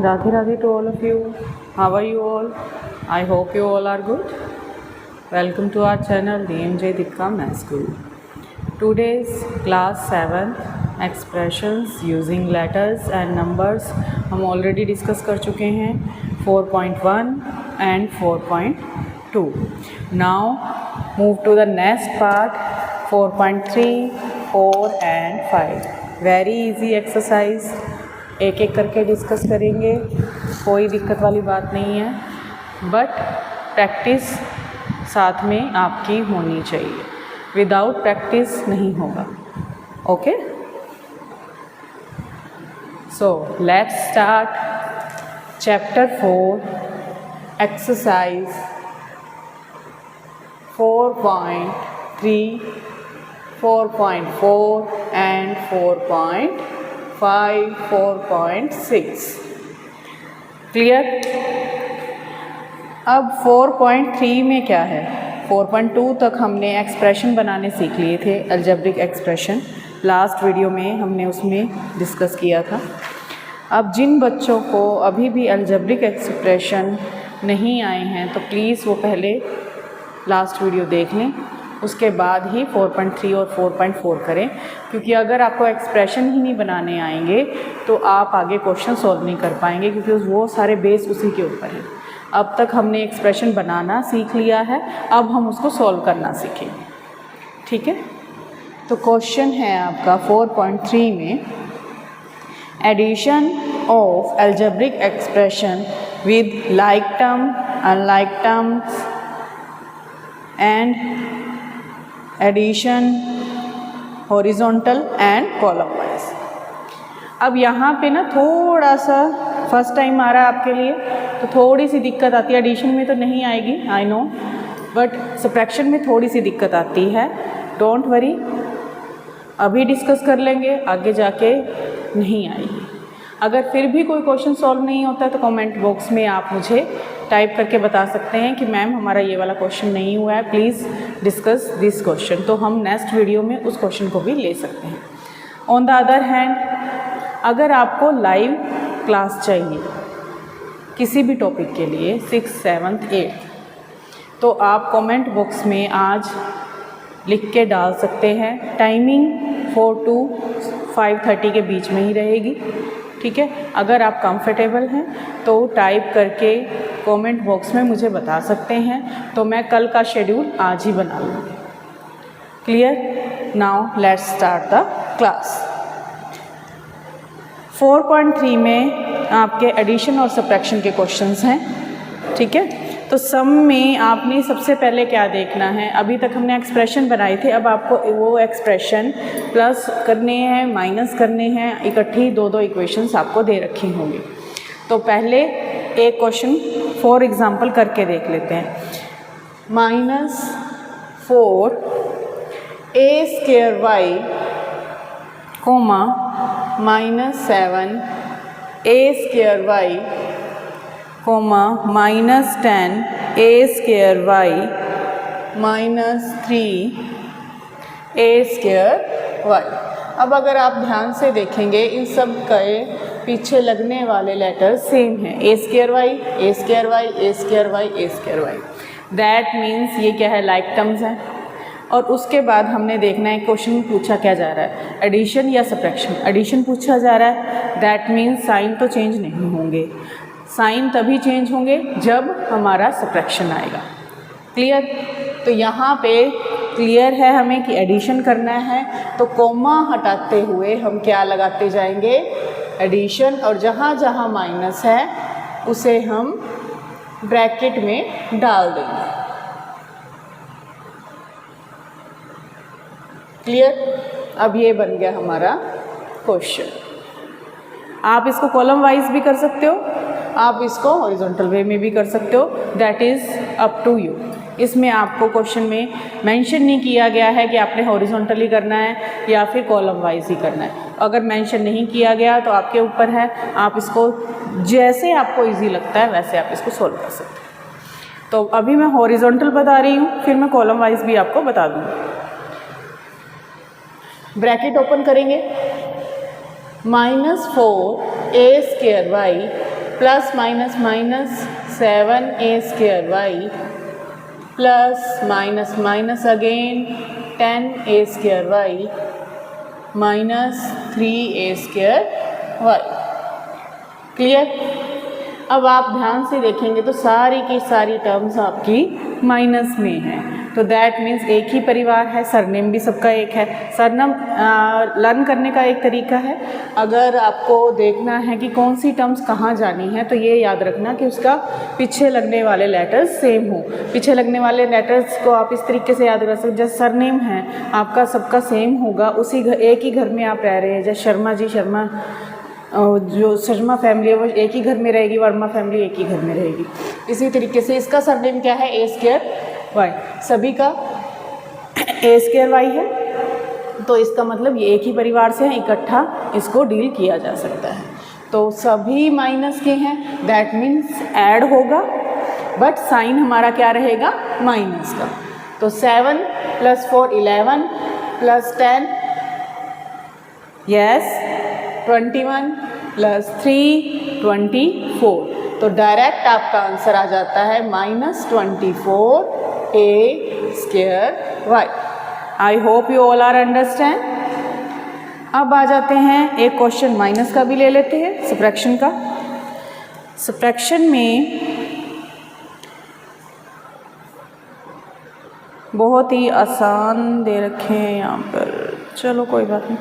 Radhe Radhe to all of you. How are you all? I hope you all are good. Welcome to our channel DMJ Dipka Math School. Today's class 7 expressions using letters and numbers हम already discuss कर चुके हैं 4.1 and 4.2. Now move to the next part 4.3, 4 and 5. Very easy exercise. एक एक करके discuss करेंगे, कोई दिक्कत वाली बात नहीं है, बट प्रैक्टिस साथ में आपकी होनी चाहिए. विदाउट प्रैक्टिस नहीं होगा. Okay, so let's start chapter 4 exercise 4.3, 4.4 and 4.5, 4.6. Clear. अब 4.3 में क्या है? 4.2 तक हमने एक्सप्रेशन बनाने सीख लिए थे, अलजेब्रिक एक्सप्रेशन. लास्ट वीडियो में हमने उसमें डिस्कस किया था. अब जिन बच्चों को अभी भी अलजेब्रिक एक्सप्रेशन नहीं आए हैं तो प्लीज़ वो पहले लास्ट वीडियो देख लें, उसके बाद ही 4.3 और 4.4 करें, क्योंकि अगर आपको एक्सप्रेशन ही नहीं बनाने आएंगे तो आप आगे क्वेश्चन सॉल्व नहीं कर पाएंगे, क्योंकि वो सारे बेस उसी के ऊपर हैं. अब तक हमने एक्सप्रेशन बनाना सीख लिया है, अब हम उसको सॉल्व करना सीखेंगे. ठीक है, तो क्वेश्चन है आपका 4.3 में addition of algebraic expression with like term, unlike terms and addition horizontal and column wise. अब यहाँ पे ना थोड़ा सा फर्स्ट टाइम आ रहा है आपके लिए तो थोड़ी सी दिक्कत आती है. एडिशन में तो नहीं आएगी, आई नो, बट सब्ट्रैक्शन में थोड़ी सी दिक्कत आती है. डोंट वरी, अभी डिस्कस कर लेंगे, आगे जाके नहीं आएगी. अगर फिर भी कोई क्वेश्चन सॉल्व नहीं होता है तो कमेंट बॉक्स में आप मुझे टाइप करके बता सकते हैं कि मैम हमारा ये वाला क्वेश्चन नहीं हुआ है, प्लीज़ डिस्कस दिस क्वेश्चन. तो हम नेक्स्ट वीडियो में उस क्वेश्चन को भी ले सकते हैं. ऑन द अदर हैंड, अगर आपको लाइव क्लास चाहिए किसी भी टॉपिक के लिए 6th, 7th, 8th, तो आप कमेंट बॉक्स में आज लिख के डाल सकते हैं. टाइमिंग 4 to 5:30 के बीच में ही रहेगी. ठीक है, अगर आप कंफर्टेबल हैं तो टाइप करके कमेंट बॉक्स में मुझे बता सकते हैं, तो मैं कल का शेड्यूल आज ही बना लूँगी. Clear. Now let's start the class. 4.3 में आपके एडिशन और सब्ट्रैक्शन के क्वेश्चंस हैं. ठीक है, तो सम में आपने सबसे पहले क्या देखना है? अभी तक हमने एक्सप्रेशन बनाए थे, अब आपको वो एक्सप्रेशन प्लस करने हैं, माइनस करने हैं, इकट्ठी दो इक्वेशंस आपको दे रखी होंगी. तो पहले एक क्वेश्चन फॉर एग्जांपल करके देख लेते हैं. -4 a² coma -7 a² coma -10 a² -3 a². अब अगर आप ध्यान से देखेंगे इन सब के पीछे लगने वाले लेटर सेम हैं, a²y, a²y, a²y, a²y. That means ये क्या है? लाइक टर्म्स हैं. और उसके बाद हमने देखना है क्वेश्चन पूछा क्या जा रहा है, एडिशन या सब्ट्रैक्शन. एडिशन पूछा जा रहा है, दैट मीन्स साइन तो चेंज नहीं होंगे. साइन तभी चेंज होंगे जब हमारा सब्ट्रैक्शन आएगा. क्लियर. तो यहाँ पे क्लियर है हमें कि एडिशन करना है, तो कोमा हटाते हुए हम क्या लगाते जाएंगे? एडिशन. और जहाँ जहाँ माइनस है उसे हम ब्रैकेट में डाल देंगे. क्लियर. अब ये बन गया हमारा क्वेश्चन. आप इसको कॉलम वाइज भी कर सकते हो, आप इसको हॉरिजॉन्टल वे में भी कर सकते हो. That is up to you. इसमें आपको क्वेश्चन में मेंशन नहीं किया गया है कि आपने हॉरिजॉन्टली करना है या फिर कॉलम वाइज ही करना है. अगर मेंशन नहीं किया गया तो आपके ऊपर है, आप इसको जैसे आपको इजी लगता है वैसे आप इसको सॉल्व कर सकते हैं. तो अभी मैं हॉरिजॉन्टल बता रही हूँ, फिर मैं कॉलम वाइज भी आपको बता दूँगी. ब्रैकेट ओपन करेंगे, -4 a² y plus minus minus 7a² plus minus minus again 10a² minus 3a²। Clear. अब आप ध्यान से देखेंगे तो सारी की सारी टर्म्स आपकी माइनस में हैं, तो दैट मीन्स एक ही परिवार है, सरनेम भी सबका एक है। सरनेम लर्न करने का एक तरीका है, अगर आपको देखना है कि कौन सी टर्म्स कहाँ जानी है तो ये याद रखना कि उसका पीछे लगने वाले लेटर्स सेम हो। पीछे लगने वाले लेटर्स को आप इस तरीके से याद रख सकते, जैसे सरनेम है आपका सबका सेम होगा, उसी एक ही घर में आप रह रहे हैं, जैसे शर्मा जी, शर्मा जो शर्मा फैमिली है वो एक ही घर में रहेगी, वर्मा फैमिली एक ही घर में रहेगी। इसी तरीके से इसका सरनेम क्या है, a²y, सभी का a²y है, तो इसका मतलब ये एक ही परिवार से है, इकट्ठा इसको डील किया जा सकता है। तो सभी माइनस के हैं, दैट मीन्स ऐड होगा, बट साइन हमारा क्या रहेगा, माइनस का। तो 7 + 4 11 + 10 यस 21 + 3 24, तो डायरेक्ट आपका आंसर आ जाता है -24a²y। I hope you all are understand. अब आ जाते हैं एक क्वेश्चन माइनस का भी ले लेते हैं, सब्ट्रैक्शन का। सब्ट्रैक्शन में बहुत ही आसान दे रखे हैं यहाँ पर, चलो कोई बात नहीं।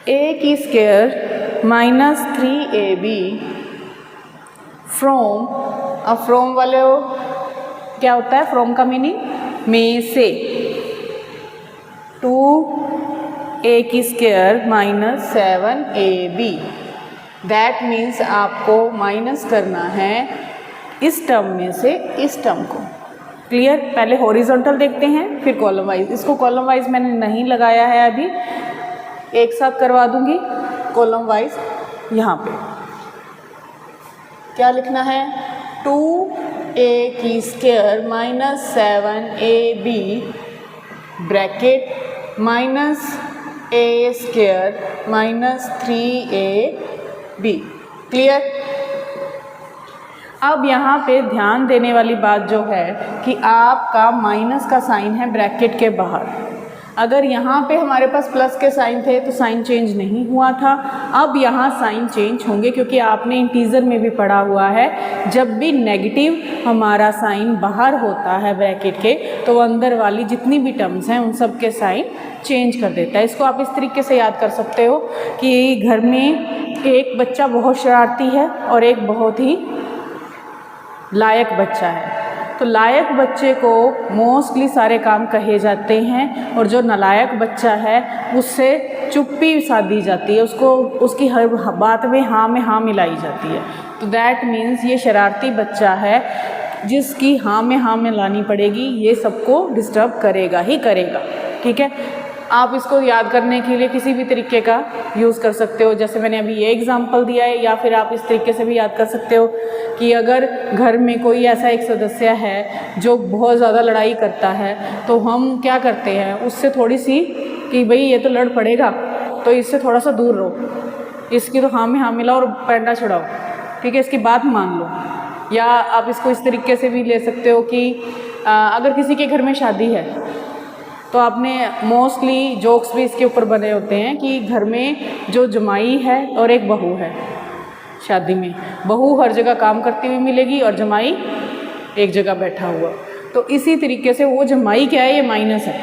a² - 3ab फ्रॉम, अब फ्रॉम वाले क्या होता है, फ्रॉम का मीनिंग में से, 2a² - 7ab, दैट मीन्स आपको माइनस करना है इस टर्म में से इस टर्म को। क्लियर। पहले हॉरिजॉन्टल देखते हैं फिर कॉलम वाइज। इसको कॉलम वाइज मैंने नहीं लगाया है अभी, एक साथ करवा दूंगी कॉलम वाइज। यहाँ पे क्या लिखना है, 2a² - 7ab bracket -a² - 3ab। Clear. अब यहाँ पे ध्यान देने वाली बात जो है कि आपका माइनस का साइन है ब्रैकेट के बाहर। अगर यहाँ पे हमारे पास प्लस के साइन थे तो साइन चेंज नहीं हुआ था, अब यहाँ साइन चेंज होंगे, क्योंकि आपने इंटीजर में भी पढ़ा हुआ है जब भी नेगेटिव हमारा साइन बाहर होता है ब्रैकेट के तो अंदर वाली जितनी भी टर्म्स हैं उन सब के साइन चेंज कर देता है। इसको आप इस तरीके से याद कर सकते हो कि घर में एक बच्चा बहुत शरारती है और एक बहुत ही लायक बच्चा है, तो लायक बच्चे को मोस्टली सारे काम कहे जाते हैं और जो नालायक बच्चा है उससे चुप्पी साधी जाती है, उसको उसकी हर बात में हाँ मिलाई जाती है। तो दैट मीन्स ये शरारती बच्चा है जिसकी हाँ में लानी पड़ेगी, ये सबको डिस्टर्ब करेगा ही करेगा। ठीक है। आप इसको याद करने के लिए किसी भी तरीके का यूज़ कर सकते हो, जैसे मैंने अभी ये एग्जांपल दिया है, या फिर आप इस तरीके से भी याद कर सकते हो कि अगर घर में कोई ऐसा एक सदस्य है जो बहुत ज़्यादा लड़ाई करता है तो हम क्या करते हैं उससे थोड़ी सी कि भाई ये तो लड़ पड़ेगा तो इससे थोड़ा सा दूर रहो, इसकी तो हाँ में हाँ मिलाओ और पैंडा छुड़ाओ, ठीक है, इसकी बात मान लो। या आप इसको इस तरीके से भी ले सकते हो कि अगर किसी के घर में शादी है तो आपने मोस्टली जोक्स भी इसके ऊपर बने होते हैं कि घर में जो जमाई है और एक बहू है, शादी में बहू हर जगह काम करती हुई मिलेगी और जमाई एक जगह बैठा हुआ। तो इसी तरीके से वो जमाई क्या है, ये माइनस है,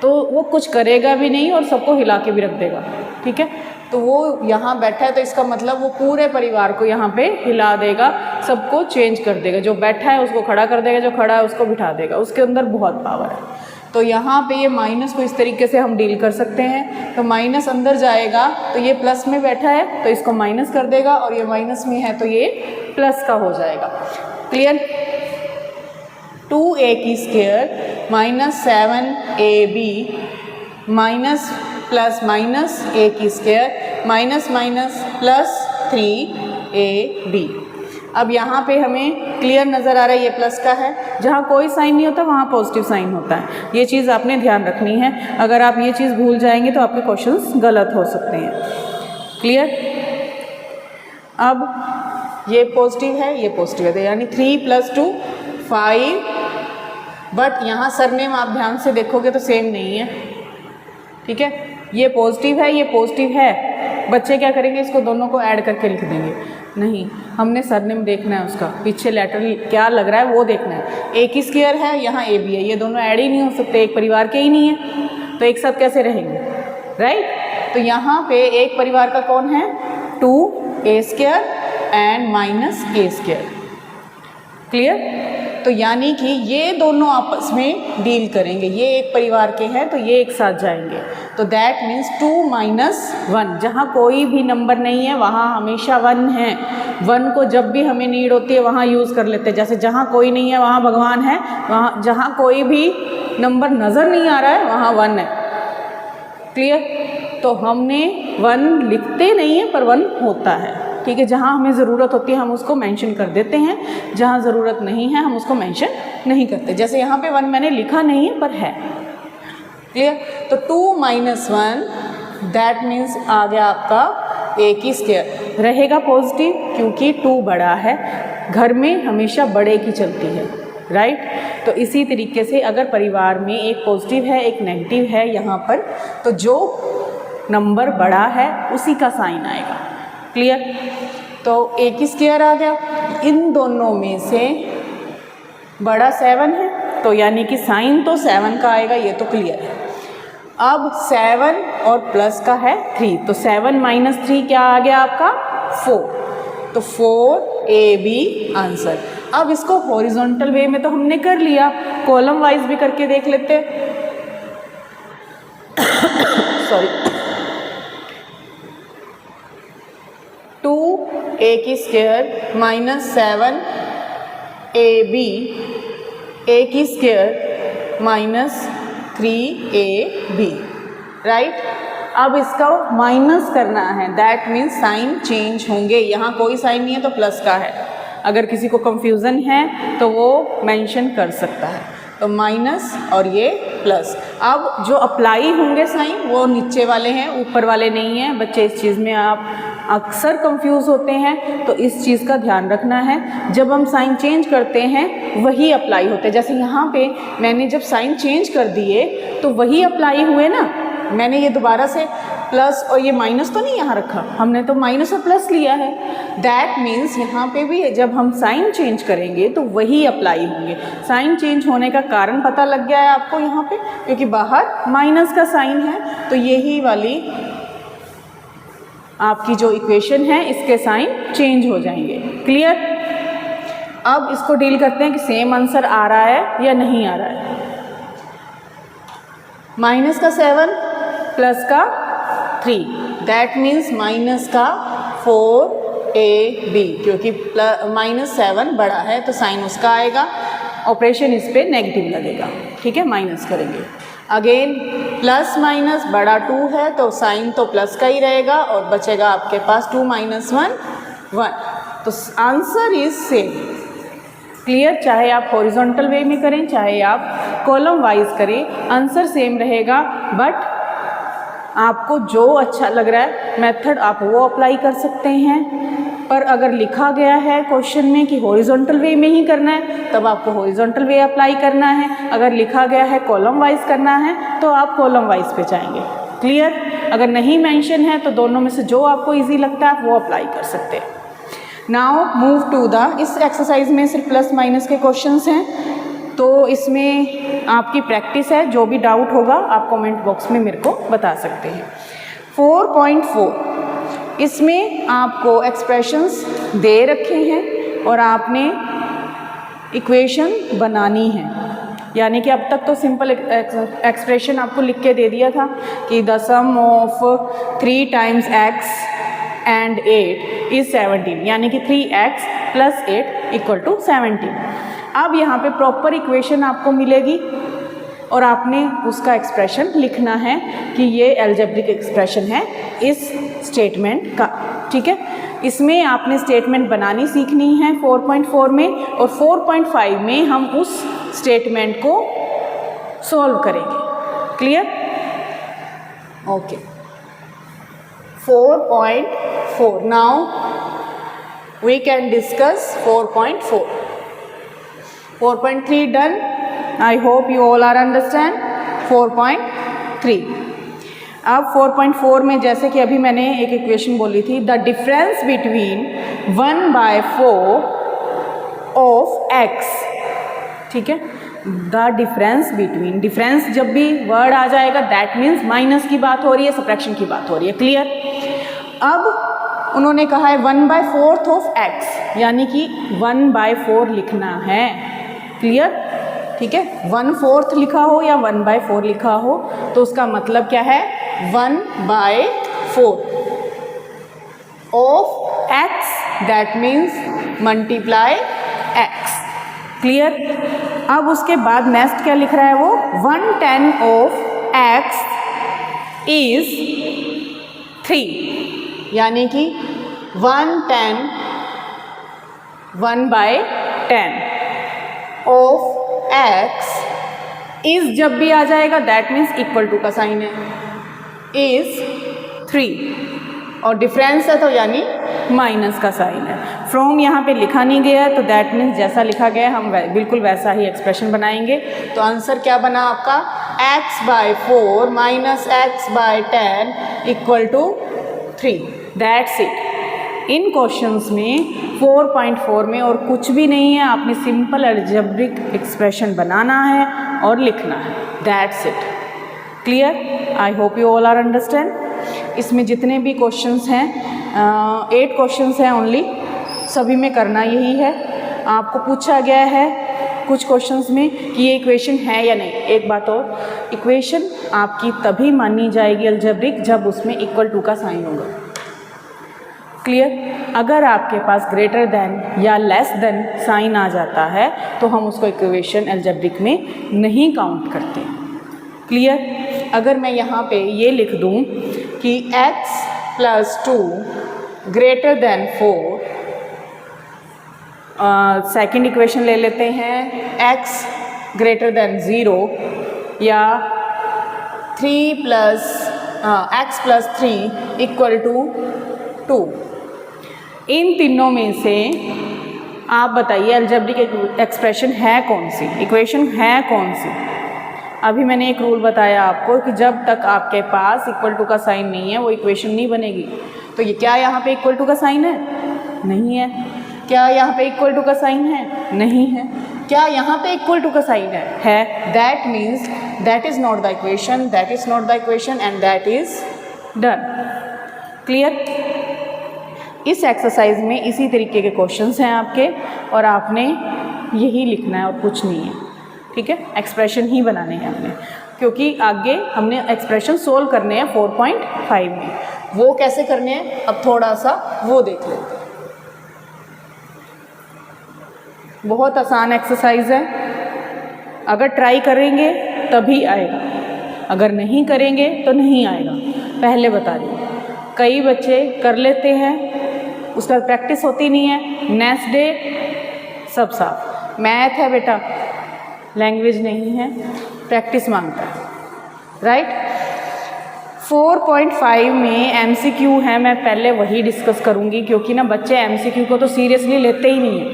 तो वो कुछ करेगा भी नहीं और सबको हिला के भी रख देगा। ठीक है। तो वो यहाँ बैठा है तो इसका मतलब वो पूरे परिवार को यहाँ पे हिला देगा, सबको चेंज कर देगा, जो बैठा है उसको खड़ा कर देगा, जो खड़ा है उसको बिठा देगा, उसके अंदर बहुत पावर है। तो यहाँ पे ये माइनस को इस तरीके से हम डील कर सकते हैं। तो माइनस अंदर जाएगा तो ये प्लस में बैठा है तो इसको माइनस कर देगा, और ये माइनस में है तो ये प्लस का हो जाएगा। Clear. 2a² - 7ab minus plus minus a² minus minus plus 3ab। अब यहाँ पे हमें क्लियर नज़र आ रहा है ये प्लस का है, जहाँ कोई साइन नहीं होता वहाँ पॉजिटिव साइन होता है। ये चीज़ आपने ध्यान रखनी है, अगर आप ये चीज़ भूल जाएंगे तो आपके क्वेश्चंस गलत हो सकते हैं। क्लियर। अब ये पॉजिटिव है, ये पॉजिटिव है, तो यानी 3 + 2 5, बट यहाँ सरनेम आप ध्यान से देखोगे तो सेम नहीं है, ठीक है। ये पॉजिटिव है, ये पॉजिटिव है, बच्चे क्या करेंगे, इसको दोनों को ऐड करके लिख देंगे। नहीं, हमने सरनेम देखना है, उसका पीछे लेटर क्या लग रहा है वो देखना है। ए की स्क्वायर है, यहाँ ए भी है, ये दोनों ऐड ही नहीं हो सकते, एक परिवार के ही नहीं है, तो एक साथ कैसे रहेंगे, राइट। तो यहाँ पे एक परिवार का कौन है, 2a² एंड -a², क्लियर। तो यानी कि ये दोनों आपस में डील करेंगे, ये एक परिवार के हैं तो ये एक साथ जाएंगे, तो दैट मीन्स 2 - 1, जहाँ कोई भी नंबर नहीं है वहाँ हमेशा 1 है। 1 को जब भी हमें नीड होती है वहाँ यूज़ कर लेते हैं, जैसे जहाँ कोई नहीं है वहाँ भगवान है, वहाँ जहाँ कोई भी नंबर नज़र नहीं आ रहा है वहाँ 1 है, क्लियर। तो हमने 1 लिखते नहीं है पर 1 होता है, ठीक है। जहाँ हमें ज़रूरत होती है हम उसको मेंशन कर देते हैं, जहाँ ज़रूरत नहीं है हम उसको मेंशन नहीं करते। जैसे यहाँ पे 1 मैंने लिखा नहीं है पर है, क्लियर। तो 2 - 1 दैट मीन्स आ गया आपका a की स्क्वायर, रहेगा पॉजिटिव क्योंकि 2 बड़ा है, घर में हमेशा बड़े की चलती है, राइट। तो इसी तरीके से अगर परिवार में एक पॉजिटिव है एक नेगेटिव है यहाँ पर, तो जो नंबर बड़ा है उसी का साइन आएगा, क्लियर। तो a की स्क्वायर आ गया, इन दोनों में से बड़ा 7 है तो यानी कि साइन तो 7 का आएगा, ये तो क्लियर है। अब 7 और प्लस का है 3, तो 7 - 3 क्या आ गया आपका 4, तो 4ab आंसर। अब इसको हॉरिजॉन्टल वे में तो हमने कर लिया, कॉलम वाइज भी करके देख लेते हैं। सॉरी, 2a की स्क्वायर -7ab a की स्क्वायर -3ab, राइट। अब इसका माइनस करना है, दैट मीन्स साइन चेंज होंगे, यहाँ कोई साइन नहीं है तो प्लस का है, अगर किसी को कंफ्यूजन है तो वो मेंशन कर सकता है, तो माइनस और ये प्लस। अब जो अप्लाई होंगे साइन वो नीचे वाले हैं, ऊपर वाले नहीं हैं। बच्चे इस चीज़ में आप अक्सर कंफ्यूज होते हैं, तो इस चीज़ का ध्यान रखना है, जब हम साइन चेंज करते हैं वही अप्लाई होते हैं। जैसे यहाँ पे मैंने जब साइन चेंज कर दिए तो वही अप्लाई हुए ना, मैंने ये दोबारा से प्लस और ये माइनस तो नहीं यहाँ रखा, हमने तो माइनस और प्लस लिया है, दैट मीन्स यहाँ पे भी जब हम साइन चेंज करेंगे तो वही अप्लाई होंगे। साइन चेंज होने का कारण पता लग गया है आपको यहाँ पे, क्योंकि बाहर माइनस का साइन है, तो यही वाली आपकी जो इक्वेशन है इसके साइन चेंज हो जाएंगे, क्लियर। अब इसको डील करते हैं कि सेम आंसर आ रहा है या नहीं आ रहा है। माइनस का 7 प्लस का 3, दैट मीन्स माइनस का 4ab, क्योंकि -7 बड़ा है तो साइन उसका आएगा, ऑपरेशन इस पे नेगेटिव लगेगा, ठीक है, माइनस करेंगे। अगेन प्लस माइनस बड़ा 2 है तो साइन तो प्लस का ही रहेगा और बचेगा आपके पास 2 - 1 1, तो आंसर इज सेम, क्लियर। चाहे आप हॉरिजॉन्टल वे में करें चाहे आप कॉलम वाइज करें, आंसर सेम रहेगा, बट आपको जो अच्छा लग रहा है मेथड आप वो अप्लाई कर सकते हैं। पर अगर लिखा गया है क्वेश्चन में कि हॉरिजॉन्टल वे में ही करना है तब आपको हॉरिजॉन्टल वे अप्लाई करना है, अगर लिखा गया है कॉलम वाइज करना है तो आप कॉलम वाइज पे जाएंगे, क्लियर। अगर नहीं मेंशन है तो दोनों में से जो आपको इजी लगता है आप वो अप्लाई कर सकते हैं। नाउ मूव टू द, इस एक्सरसाइज में सिर्फ प्लस माइनस के क्वेश्चंस हैं, तो इसमें आपकी प्रैक्टिस है, जो भी डाउट होगा आप कमेंट बॉक्स में मेरे को बता सकते हैं। 4.4 इसमें आपको एक्सप्रेशंस दे रखे हैं और आपने इक्वेशन बनानी है, यानी कि अब तक तो सिंपल एक्सप्रेशन आपको लिख के दे दिया था कि the sum of 3 times x and 8 is 17, यानी कि 3x + 8 = 17। अब यहाँ पे प्रॉपर इक्वेशन आपको मिलेगी और आपने उसका एक्सप्रेशन लिखना है कि ये अलजेब्रिक एक्सप्रेशन है इस स्टेटमेंट का, ठीक है। इसमें आपने स्टेटमेंट बनानी सीखनी है 4.4 में, और 4.5 में हम उस स्टेटमेंट को सॉल्व करेंगे, clear, okay. 4.4 now we can discuss 4.4. 4.3 done. I hope you all are understand 4.3. अब 4.4 में जैसे कि अभी मैंने एक इक्वेशन बोली थी, the difference between 1/4 of x, ठीक है, द डिफरेंस बिटवीन, डिफरेंस जब भी वर्ड आ जाएगा दैट मीन्स माइनस की बात हो रही है, सब्ट्रैक्शन की बात हो रही है, क्लियर। अब उन्होंने कहा है 1/4 ऑफ x, यानी कि 1/4 लिखना है, क्लियर, ठीक है। 1/4 लिखा हो या 1/4 लिखा हो तो उसका मतलब क्या है, 1/4 of x, that means multiply x, clear. अब उसके बाद नेक्स्ट क्या लिख रहा है वो, 1/10 ऑफ x इज 3, यानी कि 1/10 1/10 ऑफ x इज जब भी आ जाएगा दैट मीन्स इक्वल टू का साइन है, इज 3 और डिफरेंस है तो यानी माइनस का साइन है। फ्रॉम यहाँ पे लिखा नहीं गया तो दैट मीन्स जैसा लिखा गया हम बिल्कुल वैसा ही एक्सप्रेशन बनाएंगे। तो आंसर क्या बना आपका, x/4 minus x/10 equal to 3, that's it. इन क्वेश्चंस में 4.4 में और कुछ भी नहीं है, आपने सिंपल अलजेब्रिक एक्सप्रेशन बनाना है और लिखना है, that's it, clear. I hope you all are understand. इसमें जितने भी क्वेश्चंस हैं 8 क्वेश्चंस हैं ओनली, सभी में करना यही है। आपको पूछा गया है कुछ क्वेश्चंस में कि ये इक्वेशन है या नहीं। एक बात और, इक्वेशन आपकी तभी मानी जाएगी अलजेब्रिक जब उसमें इक्वल टू का साइन होगा, क्लियर। अगर आपके पास ग्रेटर देन या लेस देन साइन आ जाता है तो हम उसको इक्वेशन अलजेब्रिक में नहीं काउंट करते, क्लियर। अगर मैं यहाँ पे ये लिख दूँ कि x+2 greater than 4, second equation ले लेते हैं x ग्रेटर देन 0 या 3+x+3 इक्वल टू 2, इन तीनों में से आप बताइए अलजेब्रिक एक्सप्रेशन है कौन सी, इक्वेशन है कौन सी। अभी मैंने एक रूल बताया आपको कि जब तक आपके पास इक्वल टू का साइन नहीं है वो इक्वेशन नहीं बनेगी। तो ये क्या यहाँ पे इक्वल टू का साइन है, नहीं है। क्या यहाँ पे इक्वल टू का साइन है, नहीं है। क्या यहाँ पे इक्वल टू का साइन है, that means that is not the equation, that is not the equation and that is done, clear. इस एक्सरसाइज में इसी तरीके के क्वेश्चंस हैं आपके और आपने यही लिखना है और कुछ नहीं है, ठीक है। एक्सप्रेशन ही बनाने हैं हमने, क्योंकि आगे हमने एक्सप्रेशन सोल्व करने हैं 4.5 में। वो कैसे करने हैं अब थोड़ा सा वो देख लेते हैं। बहुत आसान एक्सरसाइज है, अगर ट्राई करेंगे तभी आएगा, अगर नहीं करेंगे तो नहीं आएगा, पहले बता रही हूँ। कई बच्चे कर लेते हैं, उसके बाद प्रैक्टिस होती नहीं है, नेक्स्ट डे सब साफ। मैथ है बेटा, लैंग्वेज नहीं है, प्रैक्टिस मांगता है, राइट। 4.5 में MCQ है, मैं पहले वही डिस्कस करूँगी क्योंकि ना बच्चे MCQ को तो सीरियसली लेते ही नहीं हैं,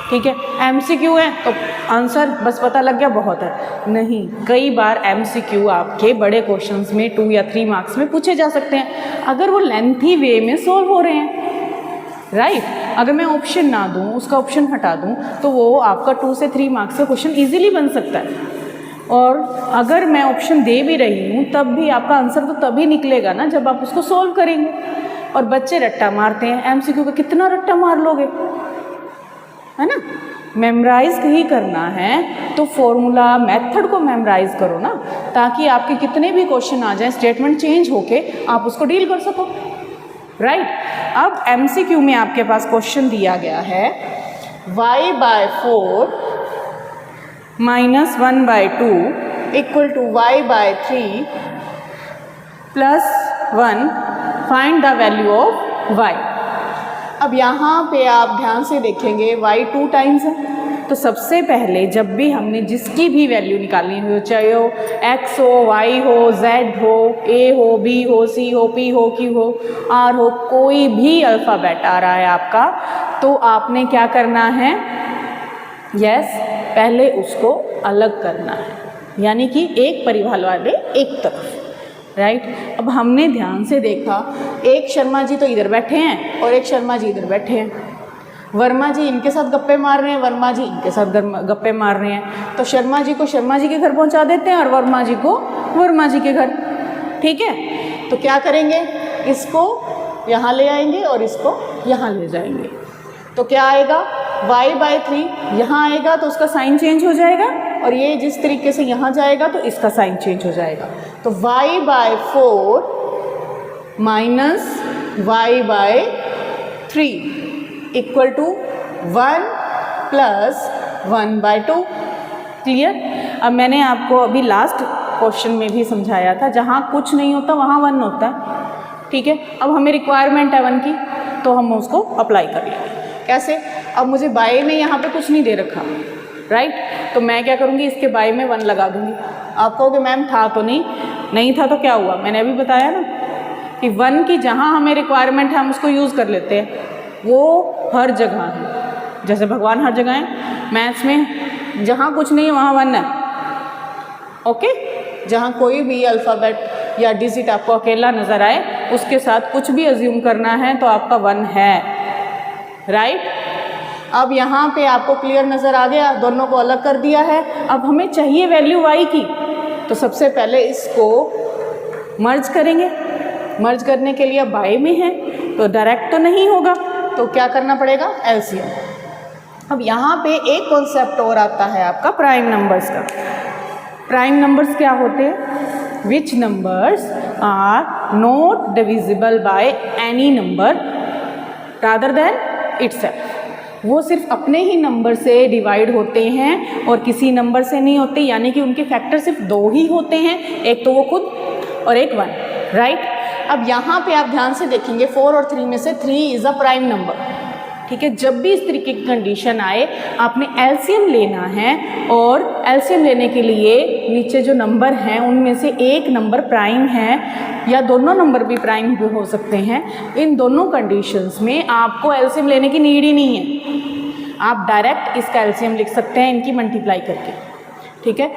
ठीक है। MCQ है तो आंसर बस पता लग गया बहुत है, नहीं। कई बार MCQ आपके बड़े क्वेश्चंस में 2 या 3 मार्क्स में पूछे जा सकते हैं अगर वो लेंथी वे में सॉल्व हो रहे हैं, राइट। अगर मैं ऑप्शन ना दूं, उसका ऑप्शन हटा दूं, तो वो आपका 2 से 3 मार्क्स का क्वेश्चन इजीली बन सकता है। और अगर मैं ऑप्शन दे भी रही हूँ तब भी आपका आंसर तो तभी निकलेगा ना जब आप उसको सॉल्व करेंगे। और बच्चे रट्टा मारते हैं, MCQ का कितना रट्टा मार लोगे, है ना। मेमोराइज ही करना है तो फॉर्मूला मेथड को मेमोराइज करो ना, ताकि आपके कितने भी क्वेश्चन आ जाए स्टेटमेंट चेंज होके आप उसको डील कर सको, राइट। अब MCQ में आपके पास क्वेश्चन दिया गया है y/4 minus 1/2 equal to y/3 plus 1, find the value of y। अब यहाँ पे आप ध्यान से देखेंगे y 2 टाइम्स है तो सबसे पहले जब भी हमने जिसकी भी वैल्यू निकालनी हो, चाहे वो x हो, y हो, z हो, a हो, b हो, c हो, p हो, q हो, r हो, कोई भी अल्फ़ाबेट आ रहा है आपका, तो आपने क्या करना है, यस, पहले उसको अलग करना है, यानी कि एक परिवार वाले एक तरफ, राइट। अब हमने ध्यान से देखा, एक शर्मा जी तो इधर बैठे हैं और एक शर्मा जी इधर बैठे हैं। वर्मा जी इनके साथ गप्पे मार रहे हैं, वर्मा जी इनके साथ गप्पे मार रहे हैं। तो शर्मा जी को शर्मा जी के घर पहुंचा देते हैं और वर्मा जी को वर्मा जी के घर, ठीक है। तो क्या करेंगे, इसको यहाँ ले आएंगे और इसको यहाँ ले जाएंगे, तो क्या आएगा, y/3 यहाँ आएगा तो उसका साइन चेंज हो जाएगा, और ये जिस तरीके से यहाँ जाएगा तो इसका साइन चेंज हो जाएगा। तो y/4 minus y/3 equal to 1 plus 1/2। Clear. अब मैंने आपको अभी लास्ट क्वेश्चन में भी समझाया था, जहाँ कुछ नहीं होता वहाँ 1 होता है, ठीक है। अब हमें रिक्वायरमेंट है 1 की, तो हम उसको अप्लाई कर लेंगे। कैसे, अब मुझे बाय में यहाँ पे कुछ नहीं दे रखा, राइट, तो मैं क्या करूँगी, इसके बाय में 1 लगा दूँगी। आप कहोगे मैम था तो नहीं था तो क्या हुआ, मैंने अभी बताया ना कि 1 की जहाँ हमें रिक्वायरमेंट है हम उसको यूज़ कर लेते हैं, वो हर जगह है, जैसे भगवान हर जगह है। मैथ्स में जहाँ कुछ नहीं है वहाँ 1 है, ओके। जहाँ कोई भी अल्फ़ाबेट या डिजिट आपको अकेला नज़र आए, उसके साथ कुछ भी अज्यूम करना है तो आपका 1 है, राइट। अब यहाँ पे आपको क्लियर नज़र आ गया, दोनों को अलग कर दिया है। अब हमें चाहिए वैल्यू y की, तो सबसे पहले इसको मर्ज करेंगे। मर्ज करने के लिए बाय में है तो डायरेक्ट तो नहीं होगा, तो क्या करना पड़ेगा, एलसीएम। अब यहाँ पे एक कॉन्सेप्ट और आता है आपका प्राइम नंबर्स का। प्राइम नंबर्स क्या होते हैं, which numbers are not divisible by any number rather than itself. वो सिर्फ अपने ही नंबर से डिवाइड होते हैं और किसी नंबर से नहीं होते, यानी कि उनके फैक्टर सिर्फ 2 ही होते हैं, एक तो वो खुद और एक 1, राइट। अब यहाँ पे आप ध्यान से देखेंगे 4 और 3 में से 3 इज़ अ प्राइम नंबर, ठीक है। जब भी इस तरीके की कंडीशन आए आपने एलसीएम लेना है, और एलसीएम लेने के लिए नीचे जो नंबर हैं उनमें से एक नंबर प्राइम है या दोनों नंबर भी प्राइम भी हो सकते हैं। इन दोनों कंडीशंस में आपको एलसीएम लेने की नीड ही नहीं है, आप डायरेक्ट इसका एलसीएम लिख सकते हैं इनकी मल्टीप्लाई करके, ठीक है।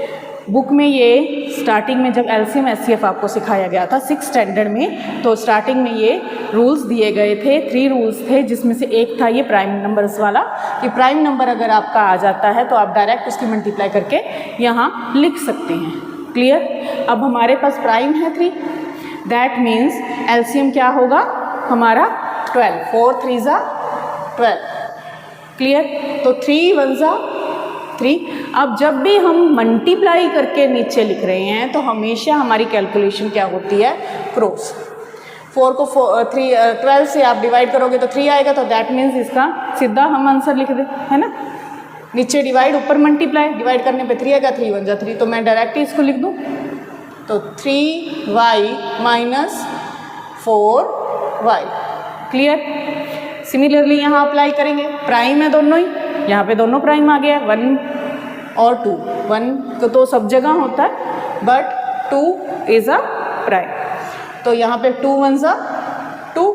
बुक में ये स्टार्टिंग में जब एलसीएम एचसीएफ आपको सिखाया गया था 6th स्टैंडर्ड में, तो स्टार्टिंग में ये रूल्स दिए गए थे, 3 रूल्स थे, जिसमें से एक था ये प्राइम नंबर्स वाला, कि प्राइम नंबर अगर आपका आ जाता है तो आप डायरेक्ट उसकी मल्टीप्लाई करके यहाँ लिख सकते हैं। क्लियर। अब हमारे पास प्राइम है 3, दैट मीन्स एलसीएम क्या होगा हमारा 12, 4 3 ज़ा 12। क्लियर। तो 3 1 ज़ा 3। अब जब भी हम मल्टीप्लाई करके नीचे लिख रहे हैं तो हमेशा हमारी कैलकुलेशन क्या होती है, क्रॉस। 4 को 12 से आप डिवाइड करोगे तो 3 आएगा, तो दैट मीन्स इसका सीधा हम आंसर लिख दें, है ना। नीचे डिवाइड, ऊपर मल्टीप्लाई, डिवाइड करने पे 3 आएगा, 3 1 ज़ा 3, तो मैं डायरेक्ट ही इसको लिख दूँ, तो 3y minus 4y। Clear. Similarly यहाँ अप्लाई करेंगे, प्राइम है दोनों ही, यहाँ पे दोनों प्राइम आ गया, 1 और 2। 1 तो सब जगह होता है, बट 2 इज़ अ प्राइम, तो यहाँ पे 2 1 ज़ा 2,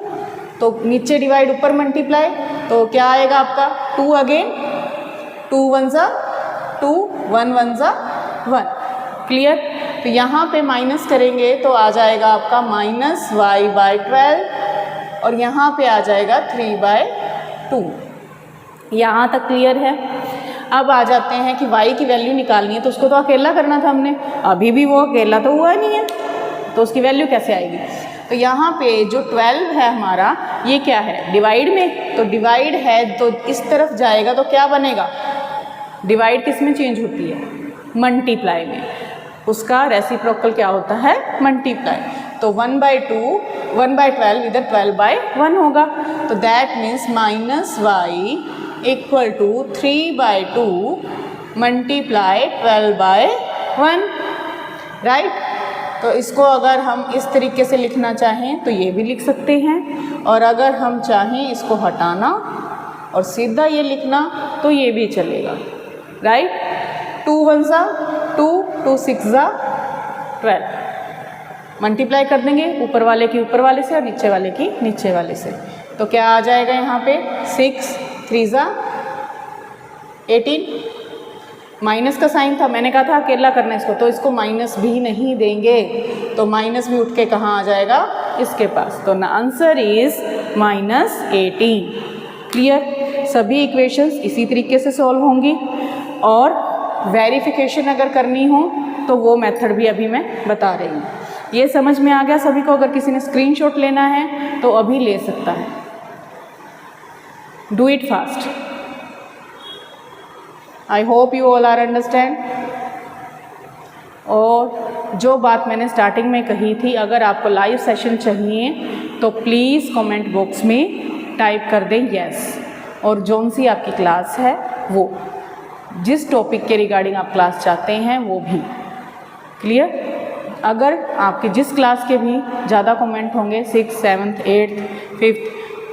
तो नीचे डिवाइड ऊपर मल्टीप्लाई, तो क्या आएगा आपका 2 अगेन, 2 1 ज़ा 2, 1 1 ज़ा 1। क्लियर। तो यहाँ पे माइनस करेंगे तो आ जाएगा आपका माइनस y/12, और यहाँ पे आ जाएगा 3/2। यहाँ तक क्लियर है। अब आ जाते हैं कि y की वैल्यू निकालनी है, तो उसको तो अकेला करना था हमने, अभी भी वो अकेला तो हुआ नहीं है, तो उसकी वैल्यू कैसे आएगी। तो यहाँ पे जो 12 है हमारा, ये क्या है, डिवाइड में, तो डिवाइड है तो इस तरफ जाएगा तो क्या बनेगा, डिवाइड किस में चेंज होती है, मल्टीप्लाई में, उसका रेसिप्रोकल क्या होता है, मल्टीप्लाई। तो 1/2 1/12 इधर 12/1 होगा, तो that means minus y equal to 3/2 multiply 12/1, right. तो इसको अगर हम इस तरीके से लिखना चाहें तो ये भी लिख सकते हैं, और अगर हम चाहें इसको हटाना और सीधा ये लिखना तो ये भी चलेगा, राइट। 2 1 सा 2, 2 6 सा 12, मल्टीप्लाई कर देंगे ऊपर वाले की ऊपर वाले से और नीचे वाले की नीचे वाले से, तो क्या आ जाएगा यहाँ पे 6 3 सा 18, माइनस का साइन था, मैंने कहा था अकेला करना इसको, तो इसको माइनस भी नहीं देंगे, तो माइनस भी उठ के कहाँ आ जाएगा इसके पास, तो आंसर इज -18। क्लियर। सभी इक्वेशंस इसी तरीके से सॉल्व होंगी, और वेरिफिकेशन अगर करनी हो तो वो मेथड भी अभी मैं बता रही हूँ। ये समझ में आ गया सभी को? अगर किसी ने स्क्रीनशॉट लेना है तो अभी ले सकता है। Do it fast. I hope you all are understand. और जो बात मैंने स्टार्टिंग में कही थी, अगर आपको लाइव सेशन चाहिए तो प्लीज़ कमेंट बॉक्स में टाइप कर दें यस, और जौन सी आपकी क्लास है वो, जिस टॉपिक के रिगार्डिंग आप क्लास चाहते हैं वो भी। क्लियर। अगर आपके जिस क्लास के भी ज़्यादा कमेंट होंगे 6th 7th 8th 5th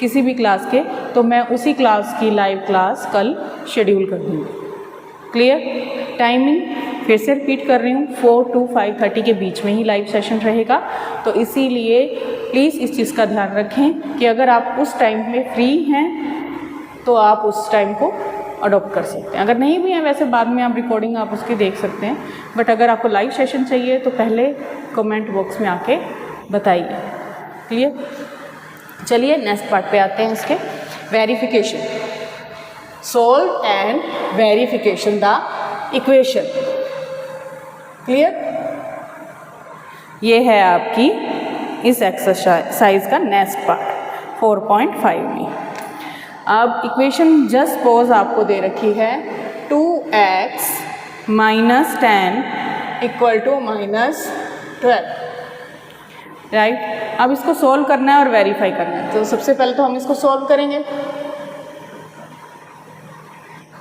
किसी भी क्लास के, तो मैं उसी क्लास की लाइव क्लास कल शेड्यूल कर दूँगी। क्लियर। टाइमिंग फिर से रिपीट कर रही हूँ, 4 to 5:30 के बीच में ही लाइव सेशन रहेगा, तो इसीलिए प्लीज़ इस चीज़ का ध्यान रखें कि अगर आप उस टाइम में फ्री हैं तो आप उस टाइम को अडॉप्ट कर सकते हैं। अगर नहीं भी हैं, वैसे बाद में आप रिकॉर्डिंग आप उसकी देख सकते हैं, बट अगर आपको लाइव सेशन चाहिए तो पहले कमेंट बॉक्स में आके बताइए। क्लियर। चलिए नेक्स्ट पार्ट पे आते हैं, इसके verification. Solve and verification the equation. Clear. ये है आपकी इस एक्सरसाइज का नेक्स्ट पार्ट 4.5 में। अब इक्वेशन जस्ट सपोज आपको दे रखी है 2x - 10 = -12, राइट। अब इसको सोल्व करना है और वेरीफाई करना है, तो सबसे पहले तो हम इसको सोल्व करेंगे।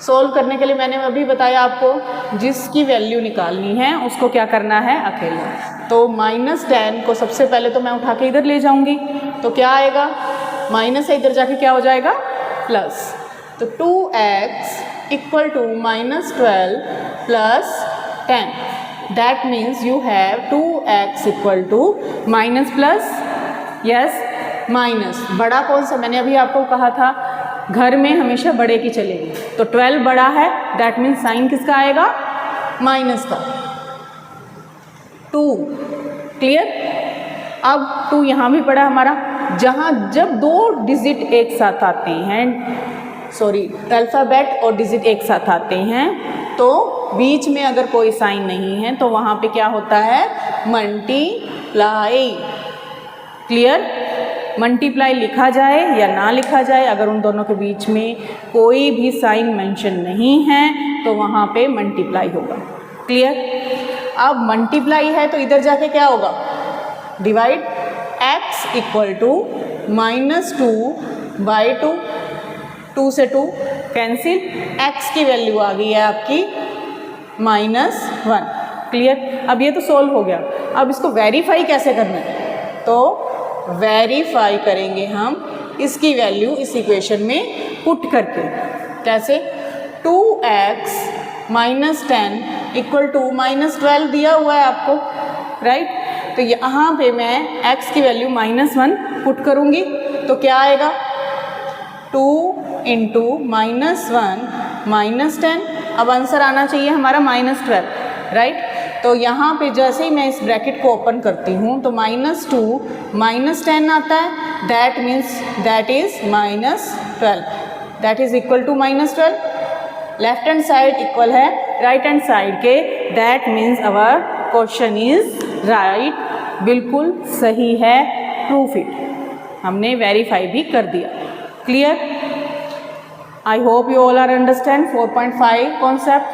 सोल्व करने के लिए मैंने अभी बताया आपको, जिसकी वैल्यू निकालनी है उसको क्या करना है अकेला, तो -10 को सबसे पहले तो मैं उठा के इधर ले जाऊंगी, तो क्या आएगा, माइनस है, इधर जाके क्या हो जाएगा प्लस, तो 2x = -12 + 10, that means you have 2x = minus plus, yes minus. बड़ा कौन सा, मैंने अभी आपको कहा था घर में हमेशा बड़े की चलेगी, तो 12 बड़ा है, दैट मीन्स साइन किसका आएगा, माइनस का, 2। क्लियर। अब 2 यहाँ भी पड़ा हमारा, जहाँ जब 2 डिजिट एक साथ आते हैं, सॉरी अल्फ़ाबेट और डिजिट एक साथ आते हैं, तो बीच में अगर कोई साइन नहीं है तो वहाँ पे क्या होता है, मल्टीप्लाई। क्लियर। मल्टीप्लाई लिखा जाए या ना लिखा जाए, अगर उन दोनों के बीच में कोई भी साइन मेंशन नहीं है तो वहाँ पे मल्टीप्लाई होगा। क्लियर। अब मल्टीप्लाई है तो इधर जाके क्या होगा, डिवाइड, x = -2/2, 2 से 2 कैंसिल, x की वैल्यू आ गई है आपकी -1। क्लियर। अब ये तो सोल्व हो गया, अब इसको वेरीफाई कैसे करना है, तो वेरीफाई करेंगे हम इसकी वैल्यू इस इक्वेशन में पुट करके। कैसे, 2x - 10 = -12 दिया हुआ है आपको, राइट। तो यहाँ पे मैं x की वैल्यू -1 पुट करूँगी, तो क्या आएगा, 2 × -1 - 10, अब आंसर आना चाहिए हमारा -12, राइट। तो यहाँ पे जैसे ही मैं इस ब्रैकेट को ओपन करती हूँ तो -2 - 10 आता है, that means that is -12, that is equal to -12। Left hand side equal है राइट हैंड साइड के, that means our question is right, बिल्कुल सही है, प्रूफ इट। हमने वेरीफाई भी कर दिया। Clear. I hope you all are understand 4.5 concept.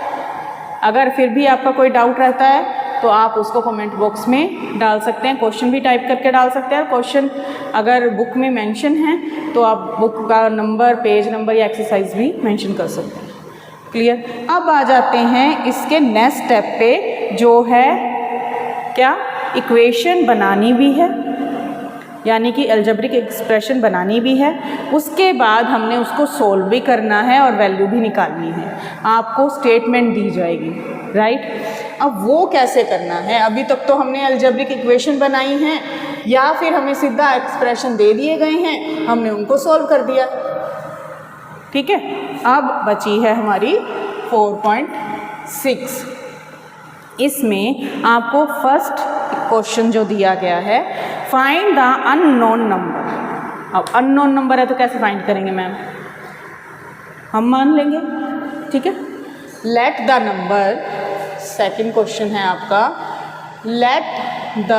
अगर फिर भी आपका कोई डाउट रहता है तो आप उसको कमेंट बॉक्स में डाल सकते हैं, क्वेश्चन भी टाइप करके डाल सकते हैं। क्वेश्चन अगर बुक में मेंशन है तो आप बुक का नंबर, पेज नंबर या एक्सरसाइज भी मेंशन कर सकते हैं। क्लियर। अब आ जाते हैं इसके नेक्स्ट स्टेप पे, जो है क्या, इक्वेशन बनानी भी है यानी कि अलजेब्रिक एक्सप्रेशन बनानी भी है, उसके बाद हमने उसको सोल्व भी करना है और वैल्यू भी निकालनी है। आपको स्टेटमेंट दी जाएगी, राइट। अब वो कैसे करना है, अभी तक तो हमने अलजेब्रिक इक्वेशन बनाई हैं या फिर हमें सीधा एक्सप्रेशन दे दिए गए हैं, हमने उनको सोल्व कर दिया, ठीक है। अब बची है हमारी 4.6। इसमें आपको फर्स्ट क्वेश्चन जो दिया गया है, फाइंड द अननोन नंबर। अब अननोन नंबर है तो कैसे फाइंड करेंगे मैम, हम मान लेंगे, ठीक है। Late the number, second question है आपका, लेट द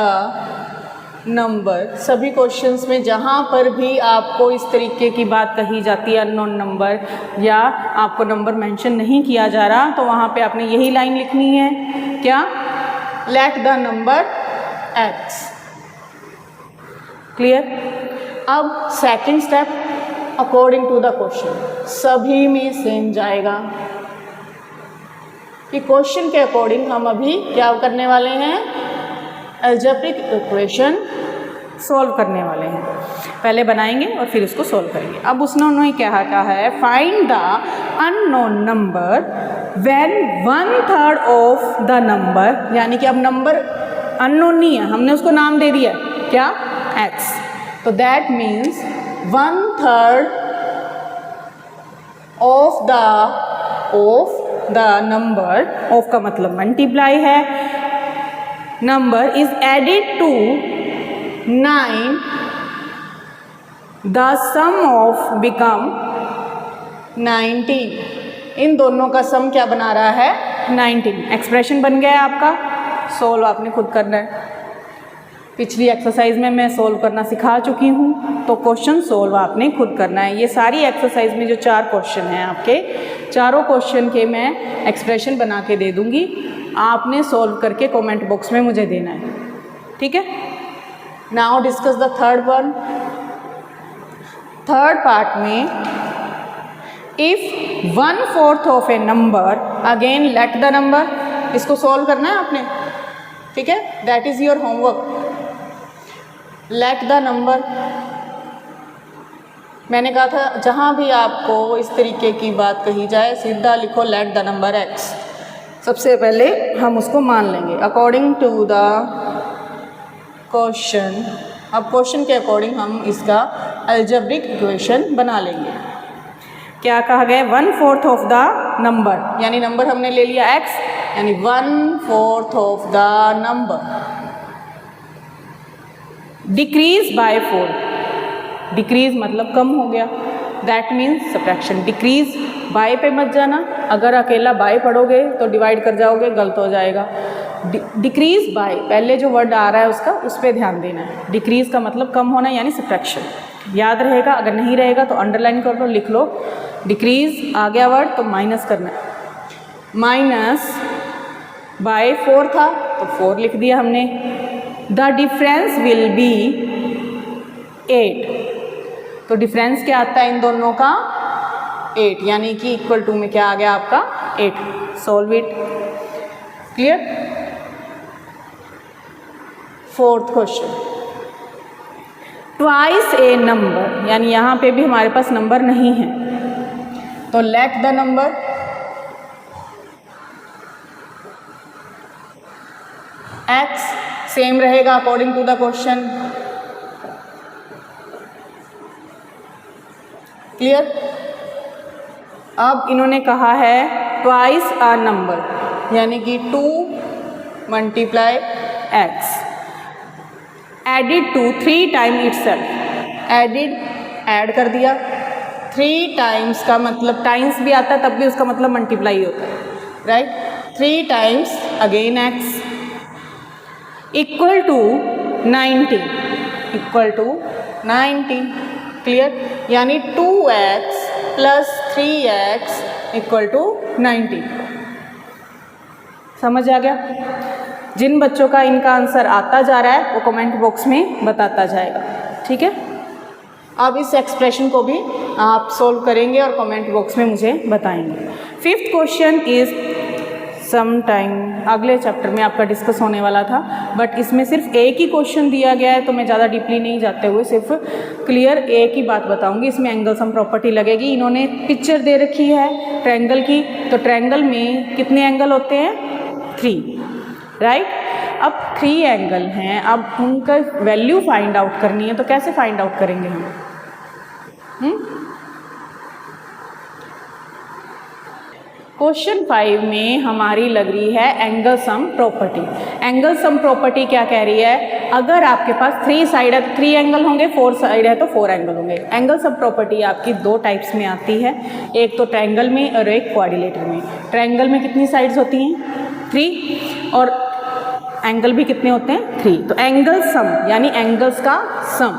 नंबर। सभी क्वेश्चंस में जहाँ पर भी आपको इस तरीके की बात कही जाती है अननोन नंबर या आपको नंबर मेंशन नहीं किया जा रहा, तो वहाँ पे आपने यही लाइन लिखनी है, क्या, let the number x। Clear. अब second step, according to the question, सभी में सेम जाएगा कि क्वेश्चन के अकॉर्डिंग हम अभी क्या करने वाले हैं, अलजेब्रिक इक्वेशन सॉल्व करने वाले हैं। पहले बनाएंगे और फिर उसको सॉल्व करेंगे। अब उसने उन्होंने क्या कहा है, find the unknown number when 1/3 of the number, यानी कि अब नंबर अननोन नहीं है, हमने उसको नाम दे दिया क्या, x। तो that means 1/3 of the number, of का मतलब मल्टीप्लाई है, number is added to 9, the sum of become 19। इन दोनों का सम क्या बना रहा है, 19। एक्सप्रेशन बन गया है आपका, सोल्व आपने खुद करना है। पिछली एक्सरसाइज में मैं सोल्व करना सिखा चुकी हूँ, तो क्वेश्चन सोल्व आपने खुद करना है। ये सारी एक्सरसाइज में जो 4 क्वेश्चन हैं आपके, चारों क्वेश्चन के मैं एक्सप्रेशन बना के दे दूँगी, आपने सॉल्व करके कमेंट बॉक्स में मुझे देना है, ठीक है। Now discuss the third one. Third part में, if 1/4 of a number, again let the number, इसको सॉल्व करना है आपने, ठीक है, that is your homework. Let the number, मैंने कहा था जहाँ भी आपको इस तरीके की बात कही जाए सीधा लिखो लेट द नंबर x। सबसे पहले हम उसको मान लेंगे अकॉर्डिंग टू द क्वेश्चन। अब क्वेश्चन के अकॉर्डिंग हम इसका अलजेब्रिक इक्वेशन बना लेंगे। क्या कहा गया, 1/4 ऑफ द नंबर, यानी नंबर हमने ले लिया x, यानी 1/4 of the number decrease by 4। Decrease मतलब कम हो गया, that means subtraction. Decrease by पे मत जाना, अगर अकेला बाय पढ़ोगे तो डिवाइड कर जाओगे, गलत हो जाएगा। डिक्रीज बाय, पहले जो वर्ड आ रहा है उसका, उस पर ध्यान देना है। डिक्रीज का मतलब कम होना यानी सब्ट्रैक्शन। याद रहेगा, अगर नहीं रहेगा तो अंडरलाइन कर लो, लिख लो। डिक्रीज आ गया वर्ड तो माइनस करना है, माइनस बाय 4 था तो 4 लिख दिया हमने। द डिफरेंस विल बी 8, तो डिफरेंस क्या आता है इन दोनों का, 8, यानी कि इक्वल टू में क्या आ गया आपका 8। Solve it. Clear. Fourth question, twice A number, यानी यहाँ पे भी हमारे पास नंबर नहीं है, तो let the number x same रहेगा according to the question. Clear. अब इन्होंने कहा है ट्वाइस अ नंबर, यानी कि 2 × x added to 3 time itself. Added, add कर दिया, 3 टाइम्स का मतलब टाइम्स भी आता है तब भी उसका मतलब मल्टीप्लाई होता है, right. 3 times again x equal to 90, equal to 90। Clear. यानी 2x + 3x इक्वल टू 90। समझ आ गया। जिन बच्चों का इनका आंसर आता जा रहा है वो कमेंट बॉक्स में बताता जाएगा, ठीक है। अब इस एक्सप्रेशन को भी आप सोल्व करेंगे और कमेंट बॉक्स में मुझे बताएंगे। Fifth question is some time अगले चैप्टर में आपका डिस्कस होने वाला था, बट इसमें सिर्फ एक ही क्वेश्चन दिया गया है तो मैं ज़्यादा डीपली नहीं जाते हुए सिर्फ क्लियर एक ही बात बताऊंगी। इसमें एंगल सम प्रॉपर्टी लगेगी। इन्होंने पिक्चर दे रखी है ट्रायंगल की, तो ट्रायंगल में कितने एंगल होते हैं? 3, राइट। अब 3 एंगल हैं, अब उनका वैल्यू फाइंड आउट करनी है, तो कैसे फाइंड आउट करेंगे हम? क्वेश्चन 5 में हमारी लग रही है angle sum property. Angle sum property क्या कह रही है? अगर आपके पास 3 साइड है तो 3 एंगल होंगे, 4 साइड है तो 4 एंगल होंगे। एंगल सम प्रॉपर्टी आपकी 2 टाइप्स में आती है, एक तो ट्रायंगल में और एक क्वाड्रिलेटरल में। ट्रायंगल में कितनी साइड्स होती हैं? 3, और एंगल भी कितने होते हैं? 3। तो एंगल सम यानी एंगल्स का सम,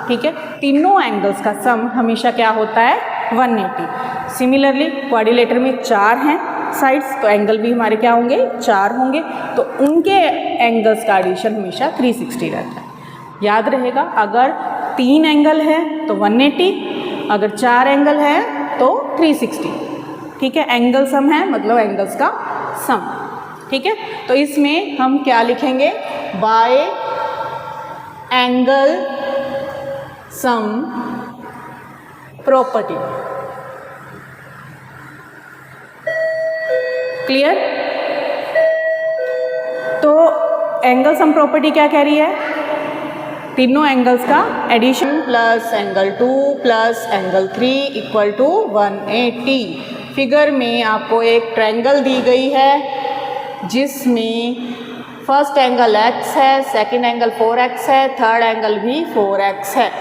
ठीक है। तीनों एंगल्स का सम हमेशा क्या होता है? 180। सिमिलरली क्वाड्रिलेटर में 4 हैं साइड्स, तो एंगल भी हमारे क्या होंगे? 4 होंगे, तो उनके एंगल्स का एडिशन हमेशा 360 रहता है। याद रहेगा, अगर 3 एंगल है तो 180, अगर 4 एंगल है तो 360, ठीक है। एंगल सम है मतलब एंगल्स का सम, ठीक है। तो इसमें हम क्या लिखेंगे? By angle sum property. Clear? तो एंगल सम प्रॉपर्टी क्या कह रही है? तीनों एंगल्स का addition plus angle 2 plus angle 3 equal to 180। Figure में आपको एक ट्रायंगल दी गई है जिसमें फर्स्ट एंगल x है, सेकंड एंगल 4x है, थर्ड एंगल भी 4x है।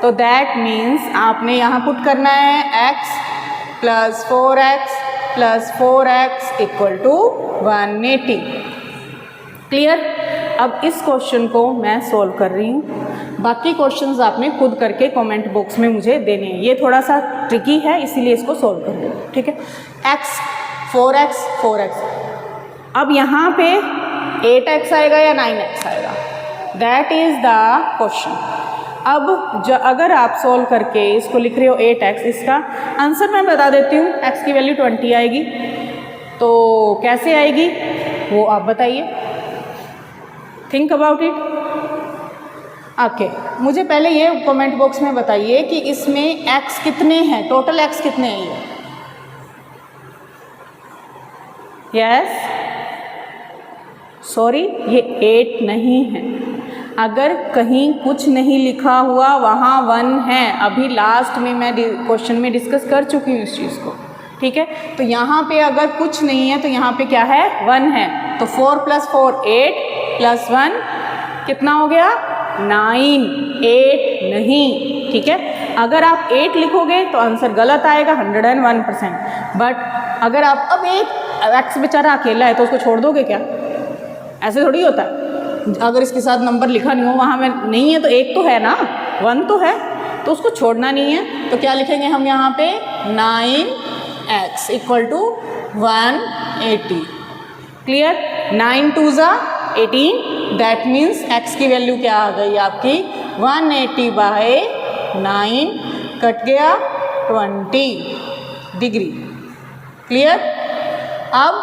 तो दैट मीन्स आपने यहाँ पुट करना है x plus 4x plus 4x equal to 180। Clear? अब इस क्वेश्चन को मैं सोल्व कर रही हूँ, बाकी क्वेश्चंस आपने खुद करके कमेंट बॉक्स में मुझे देने हैं। ये थोड़ा सा ट्रिकी है इसीलिए इसको सोल्व कर रही हूँ, ठीक है। x 4x 4x, अब यहाँ पे 8x आएगा या 9x आएगा? That is the question. अब अगर आप सोल्व करके इसको लिख रहे हो 8x, इसका आंसर मैं बता देती हूँ। x की वैल्यू 20 आएगी, तो कैसे आएगी वो आप बताइए, थिंक अबाउट इट। ओके, मुझे पहले ये कमेंट बॉक्स में बताइए कि इसमें x कितने हैं, टोटल x कितने हैं ये? यस, सॉरी, ये 8 नहीं है। अगर कहीं कुछ नहीं लिखा हुआ वहाँ 1 है। अभी लास्ट में मैं क्वेश्चन में डिस्कस कर चुकी हूँ इस चीज़ को, ठीक है। तो यहाँ पे अगर कुछ नहीं है तो यहाँ पे क्या है? 1 है। तो 4 + 4 8 + 1 कितना हो गया? 9। 8 नहीं, ठीक है। अगर आप 8 लिखोगे तो आंसर गलत आएगा 101%। बट अगर आप अब एक x बेचारा अकेला है तो उसको छोड़ दोगे क्या? ऐसे थोड़ी होता है। अगर इसके साथ नंबर लिखा नहीं हो, वहाँ में नहीं है तो एक तो है ना, 1 तो है, तो उसको छोड़ना नहीं है। तो क्या लिखेंगे हम यहाँ पे? 9x equal to 180। क्लियर? 9 2 ज़ा 18, दैट मीन्स x की वैल्यू क्या आ गई आपकी? 180/9 कट गया 20 डिग्री। क्लियर? अब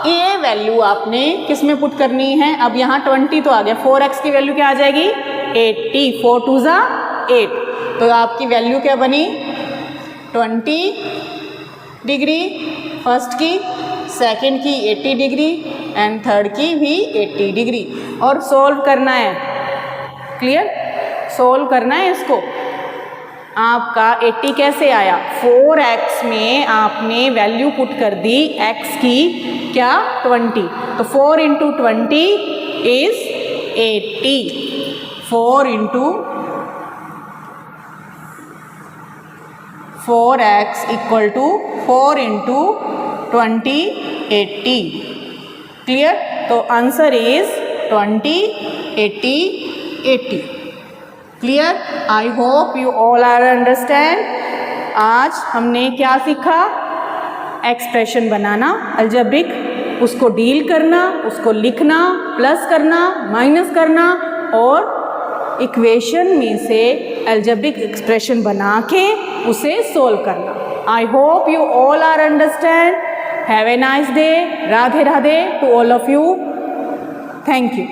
ये वैल्यू आपने किस में पुट करनी है? अब यहाँ 20 तो आ गया, 4x की वैल्यू क्या आ जाएगी? 80। 4 2 ज़ा 8, तो आपकी वैल्यू क्या बनी? 20 डिग्री फर्स्ट की, सेकंड की 80 डिग्री एंड थर्ड की भी 80 डिग्री। और सोल्व करना है। क्लियर? सोल्व करना है इसको। आपका 80 कैसे आया? 4x में आपने वैल्यू पुट कर दी x की क्या? 20। तो 4 × 20 is 80। 4x equal to 4 × 20 80। Clear? तो answer is 20 80 80। Clear? I hope you all are understand. आज हमने क्या सीखा? एक्सप्रेशन बनाना अलजेब्रिक, उसको डील करना, उसको लिखना, प्लस करना, माइनस करना और इक्वेशन में से अलजेब्रिक एक्सप्रेशन बना के उसे सोल्व करना। I hope you all are understand. Have a nice day, Radhe Radhe to all of you, thank you.